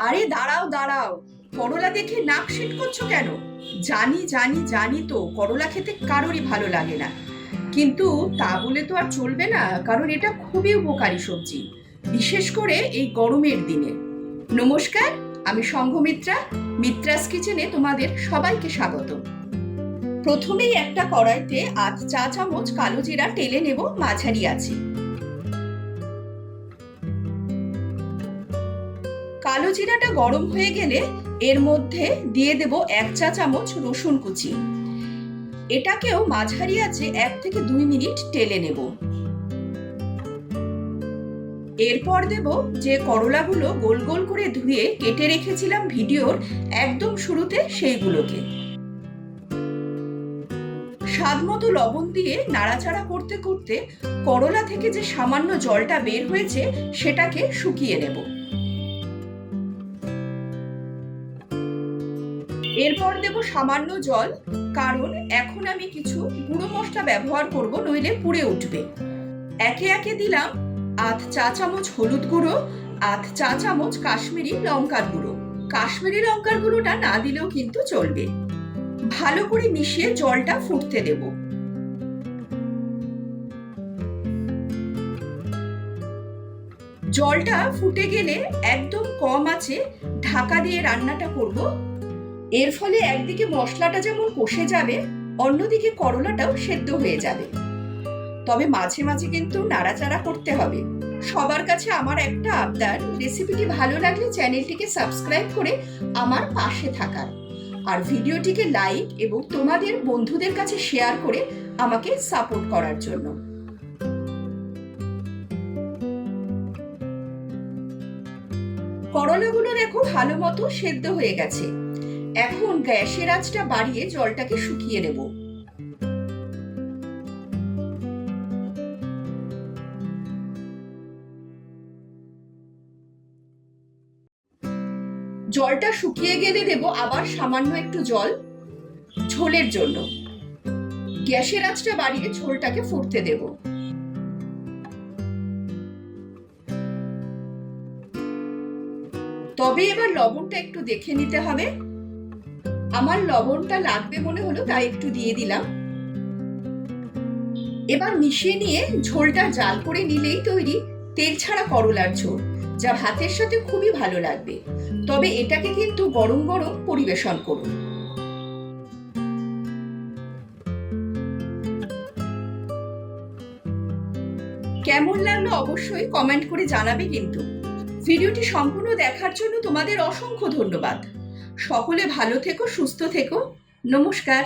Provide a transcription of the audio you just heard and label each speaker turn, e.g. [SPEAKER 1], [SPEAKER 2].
[SPEAKER 1] আরে দাঁড়াও দাঁড়াও, করলা দেখে নাক সিট করছো কেন? জানি জানি জানি তো করলা খেতে কারোরই ভালো লাগে না, কিন্তু তা বলে তো আর চলবে না, কারণ এটা খুবই উপকারী সবজি, বিশেষ করে এই গরমের দিনে। নমস্কার, আমি সংঘমিত্রা। মিত্রাস কিচেনে তোমাদের সবাইকে স্বাগত। প্রথমেই একটা কড়াইতে ৮ চা চামচ কালো জিরা টেলে নেব, মাঝারি আছে। কালো জিরাটা গরম হয়ে গেলে এর মধ্যে দিয়ে দেব ১ চা চামচ রসুন কুচি। এটাকেও মাঝারি আছে ১ থেকে ২ মিনিট টেলে নেব। এরপর দেব যে করলাগুলো গোল গোল করে ধুয়ে কেটে রেখেছিলাম ভিডিওর একদম শুরুতে, সেইগুলোকে। স্বাদ মতো লবণ দিয়ে নাড়াচাড়া করতে করতে করলা থেকে যে সামান্য জলটা বের হয়েছে সেটাকে শুকিয়ে নেব। এরপর দেব সামান্য জল, কারণ এখন আমি কিছু গুঁড়ো মশলা ব্যবহার করব, নইলে পুড়ে উঠবে। একে একে দিলাম ৮ চা চামচ হলুদ গুঁড়ো, ৮ চা চামচ কাশ্মীরি লঙ্কার গুঁড়ো। কাশ্মীরি লঙ্কার গুঁড়োটা না দিলেও কিন্তু চলবে। ভালো করে মিশিয়ে জলটা ফুটতে দেব। জলটা ফুটে গেলে একদম কম আঁচে ঢাকা দিয়ে রান্নাটা করব। এর ফলে একদিকে মশলাটা যেমন কষে যাবে, অন্যদিকে করলাটাও সেদ্ধ হয়ে যাবে। তবে মাঝে মাঝে কিন্তু নাড়াচাড়া করতে হবে। সবার কাছে আমার একটা আবদার, রেসিপিটি ভালো লাগলে চ্যানেলটিকে সাবস্ক্রাইব করে আমার পাশে থাকার, আর ভিডিওটিকে লাইক এবং তোমাদের বন্ধুদের কাছে শেয়ার করে আমাকে সাপোর্ট করার জন্য। করলাগুলো দেখো ভালো মতো সেদ্ধ হয়ে গেছে। এখন গ্যাসের আঁচটা বাড়িয়ে জলটাকে শুকিয়ে নেব। জলটা শুকিয়ে গেলে দেব আবার সামান্য একটু জল ঝোলের জন্য। গ্যাসের আঁচটা বাড়িয়ে ঝোলটাকে ফুটতে দেব। তবে এবার লবণটা একটু দেখে নিতে হবে। আমার লবণটা লাগবে মনে হলো, তাই একটু দিয়ে দিলাম। এবার মিশিয়ে নিয়ে ঝোলটা জাল করে নিলেই তৈরি তেল ছাড়া করলার ঝোল, যা ভাতের সাথে খুবই ভালো লাগবে। তবে এটাকে কিন্তু গরম গরম পরিবেশন করুন। কেমন লাগলো অবশ্যই কমেন্ট করে জানাবে কিন্তু। ভিডিওটি সম্পূর্ণ দেখার জন্য তোমাদের অসংখ্য ধন্যবাদ। সকলে ভালো থেকো, সুস্থ থেকো। নমস্কার।